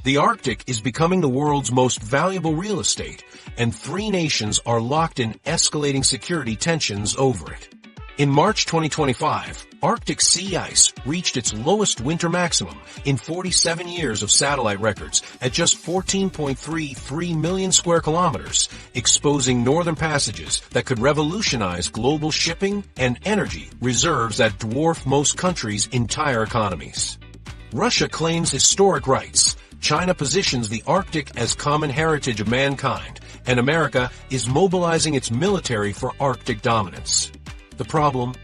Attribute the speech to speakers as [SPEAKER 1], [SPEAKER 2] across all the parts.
[SPEAKER 1] The Arctic is becoming the world's most valuable real estate, and 3 nations are locked in escalating security tensions over it. In March 2025, Arctic sea ice reached its lowest winter maximum in 47 years of satellite records at just 14.33 million square kilometers, exposing northern passages that could revolutionize global shipping and energy reserves that dwarf most countries' entire economies. Russia claims historic rights. China positions the Arctic as common heritage of mankind, and America is mobilizing its military for Arctic dominance. The problem?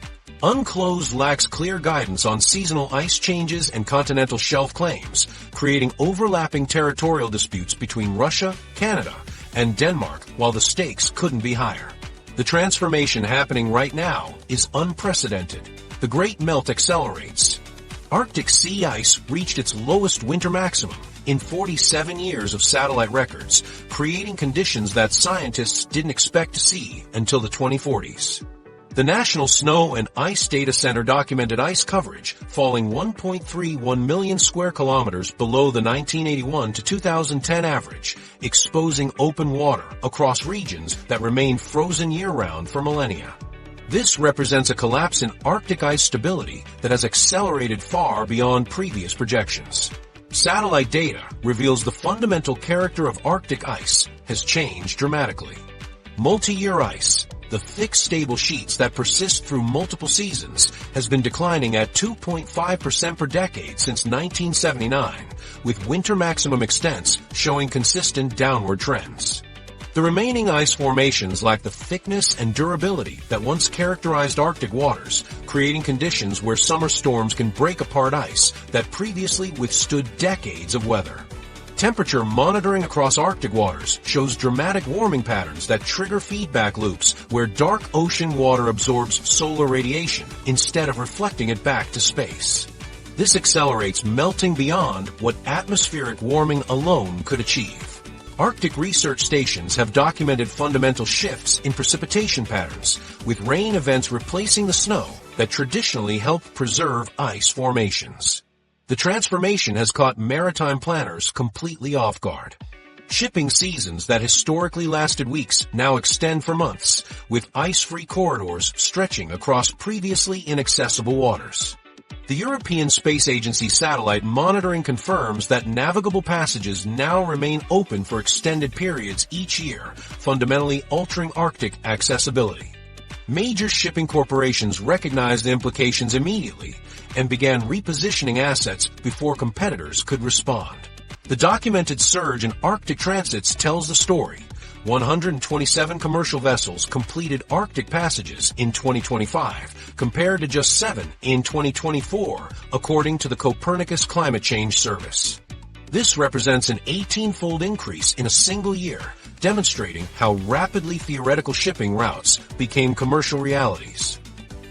[SPEAKER 1] UNCLOS lacks clear guidance on seasonal ice changes and continental shelf claims, creating overlapping territorial disputes between Russia, Canada, and Denmark, while the stakes couldn't be higher. The transformation happening right now is unprecedented. The Great Melt accelerates. Arctic sea ice reached its lowest winter maximum in 47 years of satellite records, creating conditions that scientists didn't expect to see until the 2040s. The National Snow and Ice Data Center documented ice coverage falling 1.31 million square kilometers below the 1981 to 2010 average, exposing open water across regions that remained frozen year-round for millennia. This represents a collapse in Arctic ice stability that has accelerated far beyond previous projections. Satellite data reveals the fundamental character of Arctic ice has changed dramatically. Multi-year ice, the thick stable sheets that persist through multiple seasons, has been declining at 2.5% per decade since 1979, with winter maximum extents showing consistent downward trends. The remaining ice formations lack the thickness and durability that once characterized Arctic waters, creating conditions where summer storms can break apart ice that previously withstood decades of weather. Temperature monitoring across Arctic waters shows dramatic warming patterns that trigger feedback loops where dark ocean water absorbs solar radiation instead of reflecting it back to space. This accelerates melting beyond what atmospheric warming alone could achieve. Arctic research stations have documented fundamental shifts in precipitation patterns, with rain events replacing the snow that traditionally helped preserve ice formations. The transformation has caught maritime planners completely off guard. Shipping seasons that historically lasted weeks now extend for months, with ice-free corridors stretching across previously inaccessible waters. The European Space Agency satellite monitoring confirms that navigable passages now remain open for extended periods each year, fundamentally altering Arctic accessibility. Major shipping corporations recognized the implications immediately and began repositioning assets before competitors could respond. The documented surge in Arctic transits tells the story. 127 commercial vessels completed Arctic passages in 2025, compared to just 7 in 2024, according to the Copernicus Climate Change Service. This represents an 18-fold increase in a single year, demonstrating how rapidly theoretical shipping routes became commercial realities.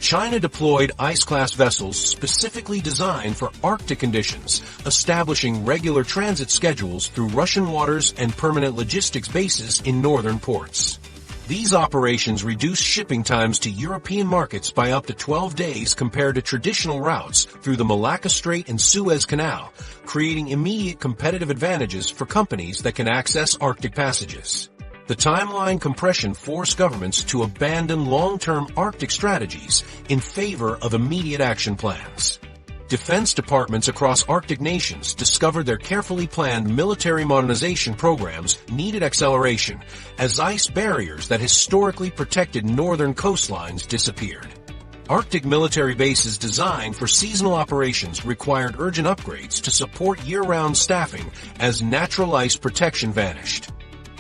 [SPEAKER 1] China deployed ice-class vessels specifically designed for Arctic conditions, establishing regular transit schedules through Russian waters and permanent logistics bases in northern ports. These operations reduced shipping times to European markets by up to 12 days compared to traditional routes through the Malacca Strait and Suez Canal, creating immediate competitive advantages for companies that can access Arctic passages. The timeline compression forced governments to abandon long-term Arctic strategies in favor of immediate action plans. Defense departments across Arctic nations discovered their carefully planned military modernization programs needed acceleration as ice barriers that historically protected northern coastlines disappeared. Arctic military bases designed for seasonal operations required urgent upgrades to support year-round staffing as natural ice protection vanished.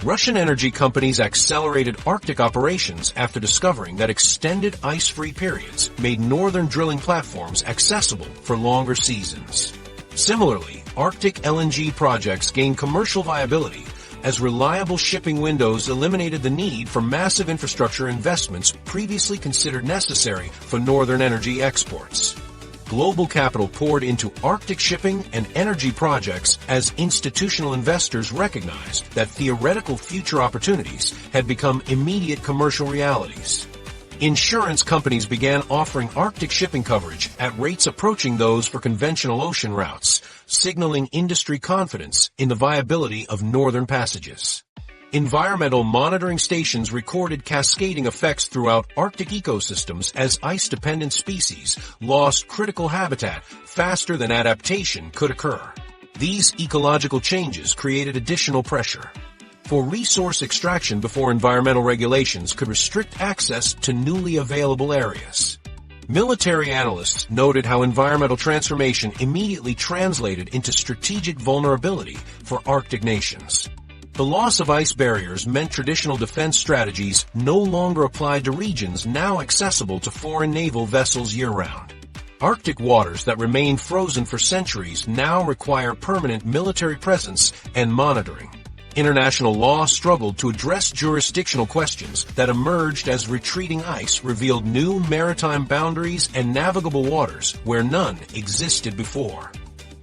[SPEAKER 1] Russian energy companies accelerated Arctic operations after discovering that extended ice-free periods made northern drilling platforms accessible for longer seasons. Similarly, Arctic LNG projects gained commercial viability as reliable shipping windows eliminated the need for massive infrastructure investments previously considered necessary for northern energy exports. Global capital poured into Arctic shipping and energy projects as institutional investors recognized that theoretical future opportunities had become immediate commercial realities. Insurance companies began offering Arctic shipping coverage at rates approaching those for conventional ocean routes, signaling industry confidence in the viability of northern passages. Environmental monitoring stations recorded cascading effects throughout Arctic ecosystems as ice-dependent species lost critical habitat faster than adaptation could occur. These ecological changes created additional pressure for resource extraction before environmental regulations could restrict access to newly available areas. Military analysts noted how environmental transformation immediately translated into strategic vulnerability for Arctic nations. The loss of ice barriers meant traditional defense strategies no longer applied to regions now accessible to foreign naval vessels year-round. Arctic waters that remained frozen for centuries now require permanent military presence and monitoring. International law struggled to address jurisdictional questions that emerged as retreating ice revealed new maritime boundaries and navigable waters where none existed before.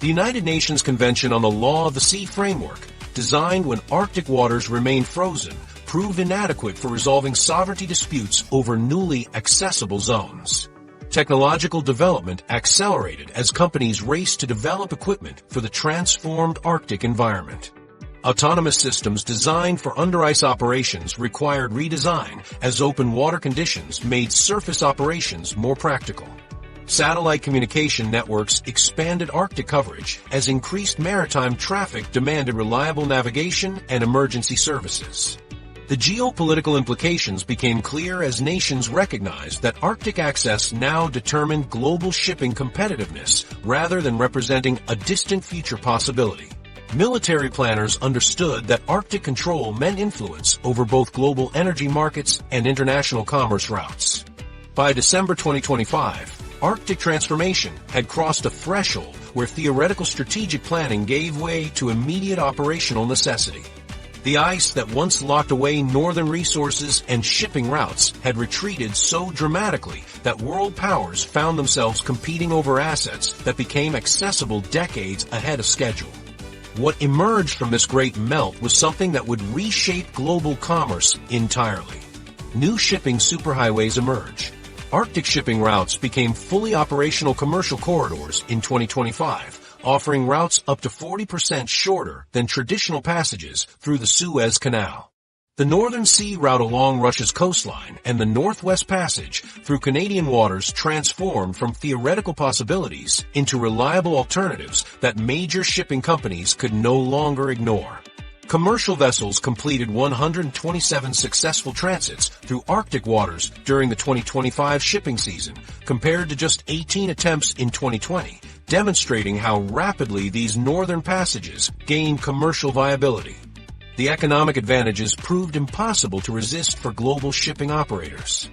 [SPEAKER 1] The United Nations Convention on the Law of the Sea framework, designed when Arctic waters remained frozen, proved inadequate for resolving sovereignty disputes over newly accessible zones. Technological development accelerated as companies raced to develop equipment for the transformed Arctic environment. Autonomous systems designed for under-ice operations required redesign as open water conditions made surface operations more practical. Satellite communication networks expanded Arctic coverage as increased maritime traffic demanded reliable navigation and emergency services. The geopolitical implications became clear as nations recognized that Arctic access now determined global shipping competitiveness rather than representing a distant future possibility. Military planners understood that Arctic control meant influence over both global energy markets and international commerce routes. By December 2025, Arctic transformation had crossed a threshold where theoretical strategic planning gave way to immediate operational necessity. The ice that once locked away northern resources and shipping routes had retreated so dramatically that world powers found themselves competing over assets that became accessible decades ahead of schedule. What emerged from this great melt was something that would reshape global commerce entirely. New shipping superhighways emerge. Arctic shipping routes became fully operational commercial corridors in 2025, offering routes up to 40% shorter than traditional passages through the Suez Canal. The Northern Sea route along Russia's coastline and the Northwest Passage through Canadian waters transformed from theoretical possibilities into reliable alternatives that major shipping companies could no longer ignore. Commercial vessels completed 127 successful transits through Arctic waters during the 2025 shipping season, compared to just 18 attempts in 2020, demonstrating how rapidly these northern passages gained commercial viability. The economic advantages proved impossible to resist for global shipping operators.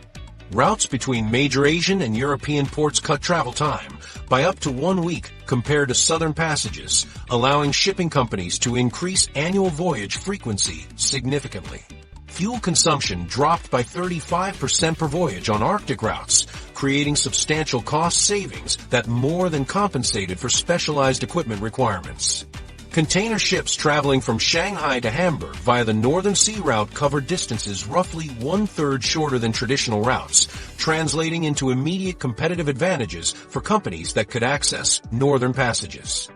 [SPEAKER 1] Routes between major Asian and European ports cut travel time by up to 1 week compared to southern passages, allowing shipping companies to increase annual voyage frequency significantly. Fuel consumption dropped by 35% per voyage on Arctic routes, creating substantial cost savings that more than compensated for specialized equipment requirements. Container ships traveling from Shanghai to Hamburg via the Northern Sea route covered distances roughly 1/3 shorter than traditional routes, translating into immediate competitive advantages for companies that could access northern passages.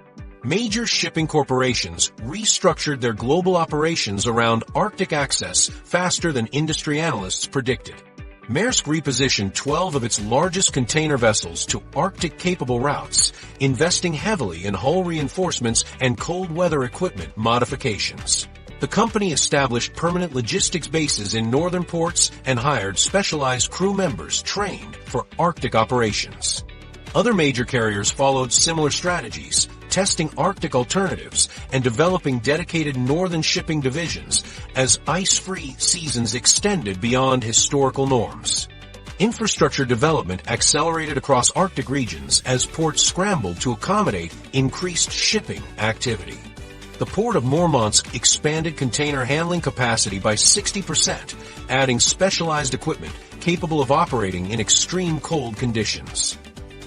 [SPEAKER 1] Major shipping corporations restructured their global operations around Arctic access faster than industry analysts predicted. Maersk repositioned 12 of its largest container vessels to Arctic-capable routes, investing heavily in hull reinforcements and cold weather equipment modifications. The company established permanent logistics bases in northern ports and hired specialized crew members trained for Arctic operations. Other major carriers followed similar strategies, testing Arctic alternatives and developing dedicated northern shipping divisions as ice-free seasons extended beyond historical norms. Infrastructure development accelerated across Arctic regions as ports scrambled to accommodate increased shipping activity. The port of Murmansk expanded container handling capacity by 60%, adding specialized equipment capable of operating in extreme cold conditions.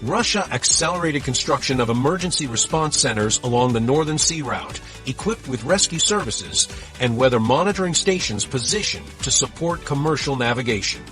[SPEAKER 1] Russia accelerated construction of emergency response centers along the Northern Sea route, equipped with rescue services and weather monitoring stations positioned to support commercial navigation.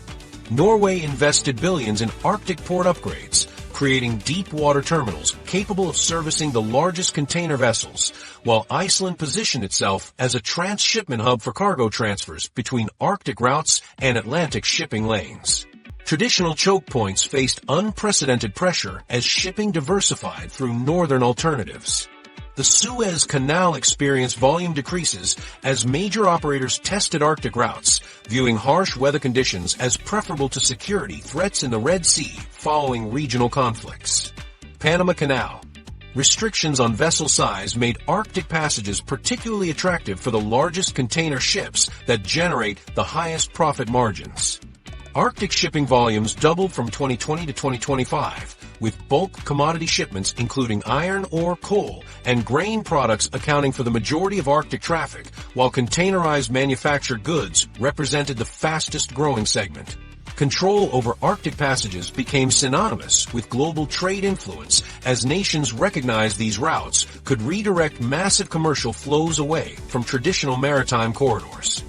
[SPEAKER 1] Norway invested billions in Arctic port upgrades, creating deep water terminals capable of servicing the largest container vessels, while Iceland positioned itself as a transshipment hub for cargo transfers between Arctic routes and Atlantic shipping lanes. Traditional choke points faced unprecedented pressure as shipping diversified through northern alternatives. The Suez Canal experienced volume decreases as major operators tested Arctic routes, viewing harsh weather conditions as preferable to security threats in the Red Sea following regional conflicts. Panama Canal. Restrictions on vessel size made Arctic passages particularly attractive for the largest container ships that generate the highest profit margins. Arctic shipping volumes doubled from 2020 to 2025, with bulk commodity shipments including iron ore, coal, and grain products accounting for the majority of Arctic traffic, while containerized manufactured goods represented the fastest growing segment. Control over Arctic passages became synonymous with global trade influence as nations recognized these routes could redirect massive commercial flows away from traditional maritime corridors.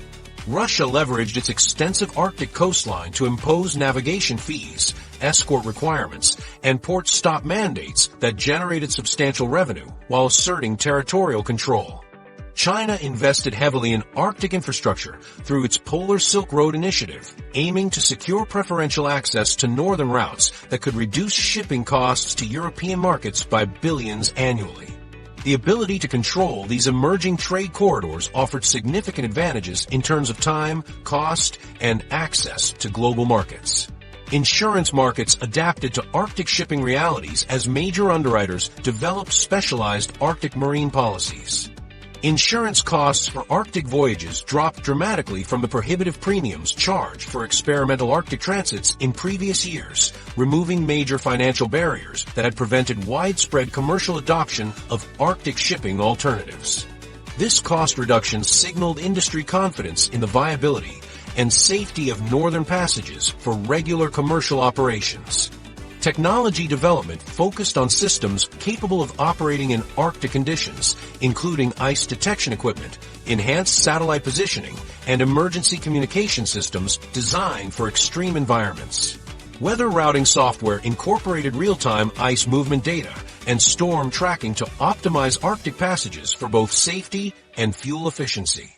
[SPEAKER 1] Russia leveraged its extensive Arctic coastline to impose navigation fees, escort requirements, and port stop mandates that generated substantial revenue while asserting territorial control. China invested heavily in Arctic infrastructure through its Polar Silk Road initiative, aiming to secure preferential access to northern routes that could reduce shipping costs to European markets by billions annually. The ability to control these emerging trade corridors offered significant advantages in terms of time, cost, and access to global markets. Insurance markets adapted to Arctic shipping realities as major underwriters developed specialized Arctic marine policies. Insurance costs for Arctic voyages dropped dramatically from the prohibitive premiums charged for experimental Arctic transits in previous years, removing major financial barriers that had prevented widespread commercial adoption of Arctic shipping alternatives. This cost reduction signaled industry confidence in the viability and safety of northern passages for regular commercial operations. Technology development focused on systems capable of operating in Arctic conditions, including ice detection equipment, enhanced satellite positioning, and emergency communication systems designed for extreme environments. Weather routing software incorporated real-time ice movement data and storm tracking to optimize Arctic passages for both safety and fuel efficiency.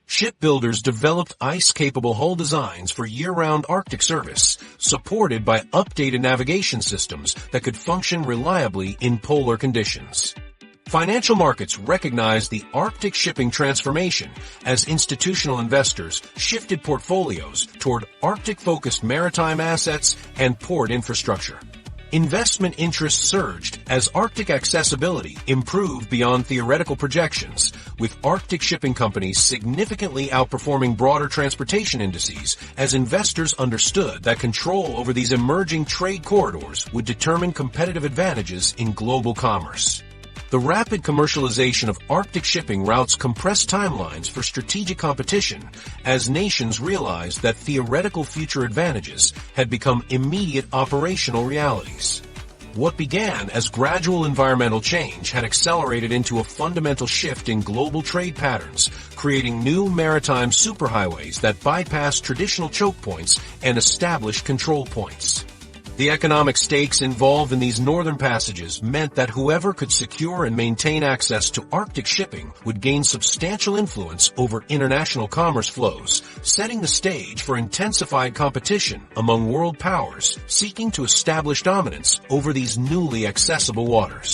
[SPEAKER 1] Shipbuilders developed ice-capable hull designs for year-round Arctic service, supported by updated navigation systems that could function reliably in polar conditions. Financial markets recognized the Arctic shipping transformation as institutional investors shifted portfolios toward Arctic-focused maritime assets and port infrastructure. Investment interest surged as Arctic accessibility improved beyond theoretical projections, with Arctic shipping companies significantly outperforming broader transportation indices as investors understood that control over these emerging trade corridors would determine competitive advantages in global commerce. The rapid commercialization of Arctic shipping routes compressed timelines for strategic competition as nations realized that theoretical future advantages had become immediate operational realities. What began as gradual environmental change had accelerated into a fundamental shift in global trade patterns, creating new maritime superhighways that bypassed traditional choke points and established control points. The economic stakes involved in these northern passages meant that whoever could secure and maintain access to Arctic shipping would gain substantial influence over international commerce flows, setting the stage for intensified competition among world powers seeking to establish dominance over these newly accessible waters.